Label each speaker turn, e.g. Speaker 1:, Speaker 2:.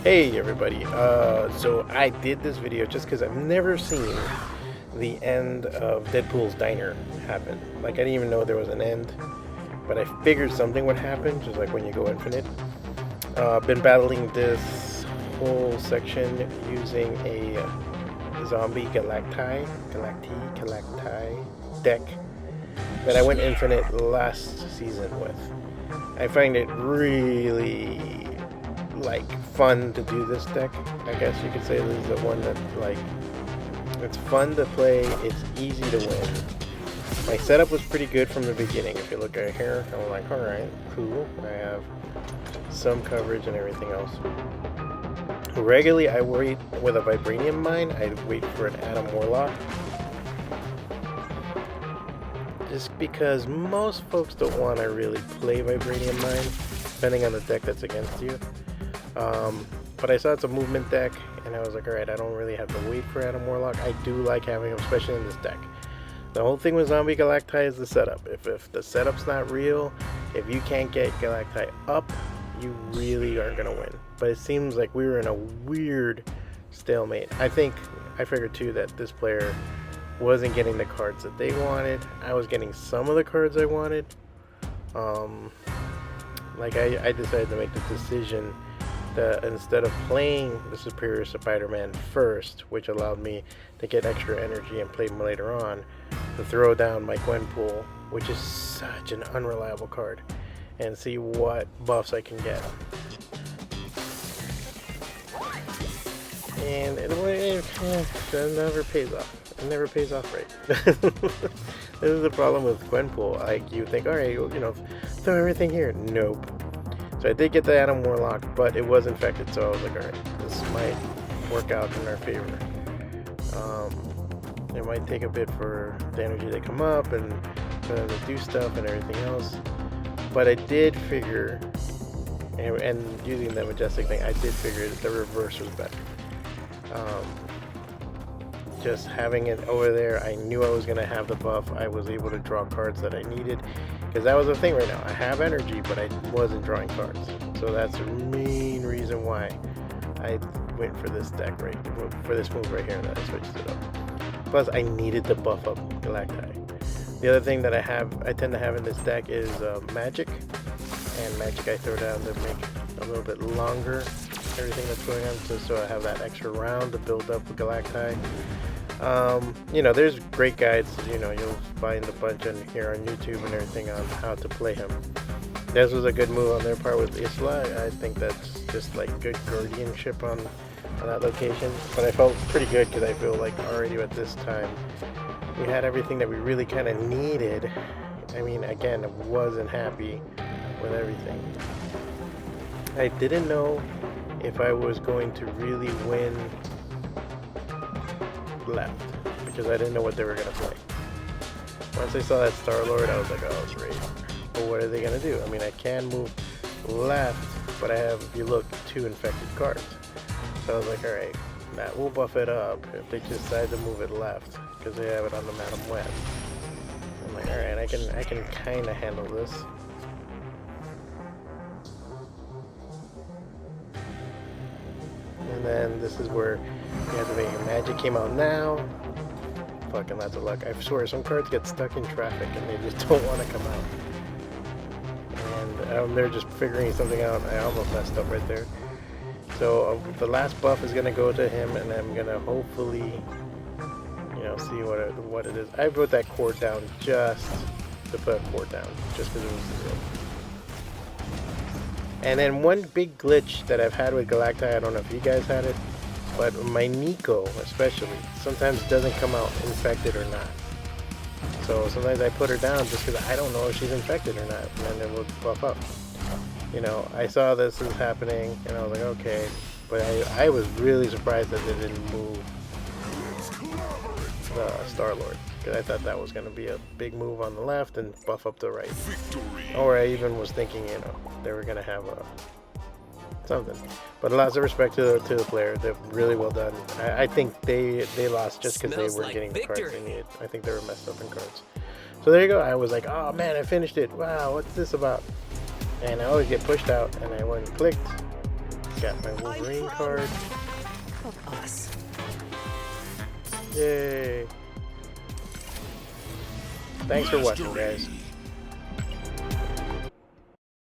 Speaker 1: Hey everybody, so I did this video just because I've never seen the end of Deadpool's diner happen. Like, I didn't even know there was an end, but I figured something would happen, just like when you go infinite. Been battling this whole section using a Zombie Galacti deck that I went infinite last season with. I find it really fun to do this deck. I guess you could say this is the one that it's fun to play, it's easy to win. My setup was pretty good from the beginning. If you look right here, I'm like, alright, cool. I have some coverage and everything else. Regularly I wait with a Vibranium Mine, I wait for an Atom Warlock. Just because most folks don't want to really play Vibranium Mine, depending on the deck that's against you. But I saw it's a movement deck, and I was like, alright, I don't really have to wait for Atom Warlock. I do like having him, especially in this deck. The whole thing with Zombie Galacti is the setup. If the setup's not real, if you can't get Galacti up, you really aren't going to win. But it seems like we were in a weird stalemate. I figured too that this player wasn't getting the cards that they wanted. I was getting some of the cards I wanted. I decided to make the decision that instead of playing the Superior Spider-Man first, which allowed me to get extra energy and play him later on, to throw down my Gwenpool, which is such an unreliable card, and see what buffs I can get. And it never pays off. It never pays off right. This is the problem with Gwenpool. Like, you think, alright, throw everything here. Nope. So I did get the Atom Warlock, but it was infected, so I was like, alright, this might work out in our favor. It might take a bit for the energy to come up and for them to do stuff and everything else. But I did figure, and using the Majestic thing, I did figure that the reverse was better. Just having it over there, I knew I was going to have the buff. I was able to draw cards that I needed, because that was the thing right now. I have energy, but I wasn't drawing cards. So that's the main reason why I went for this deck for this move right here, that I switched it up. Plus, I needed to buff up Galacti. The other thing that I tend to have in this deck is Magik. And Magik I throw down to make a little bit longer everything that's going on, so I have that extra round to build up with Galacti. There's great guides, you'll find a bunch here on YouTube and everything on how to play him. This was a good move on their part with Isla. I think that's just like good guardianship on that location. But I felt pretty good because I feel like already at this time we had everything that we really kind of needed. I mean, again, I wasn't happy with everything. I didn't know if I was going to really win left, because I didn't know what they were going to play. Once I saw that Star-Lord, I was like, oh, great. But what are they going to do? I mean, I can move left, but I have, if you look, 2 infected cards. So I was like, alright, that will buff it up if they decide to move it left, because they have it on the Madam Web. I'm like, alright, I can kind of handle this. And then this is where you have to make your Magik came out now. Fucking lots of luck. I swear, some cards get stuck in traffic and they just don't want to come out. And they're just figuring something out. I almost messed up right there. So the last buff is going to go to him, and I'm going to hopefully, see what it is. I put that chord down just to put a chord down, just because it was zero. And then one big glitch that I've had with Galacti, I don't know if you guys had it, but my Nico especially sometimes doesn't come out infected or not. So sometimes I put her down just because I don't know if she's infected or not, and then it will buff up. I saw this is happening, and I was like, okay, but I was really surprised that they didn't move the Star-Lord, because I thought that was going to be a big move on the left and buff up the right. Or I even was thinking, they were going to have something. But lots of respect to the player. They're really well done. I think they lost just because they weren't getting the cards they needed. I think they were messed up in cards. So there you go. I was like, oh man, I finished it. Wow, what's this about? And I always get pushed out, and I went and clicked, Got my Wolverine card.
Speaker 2: Of us.
Speaker 1: Yay! Thanks for watching, guys.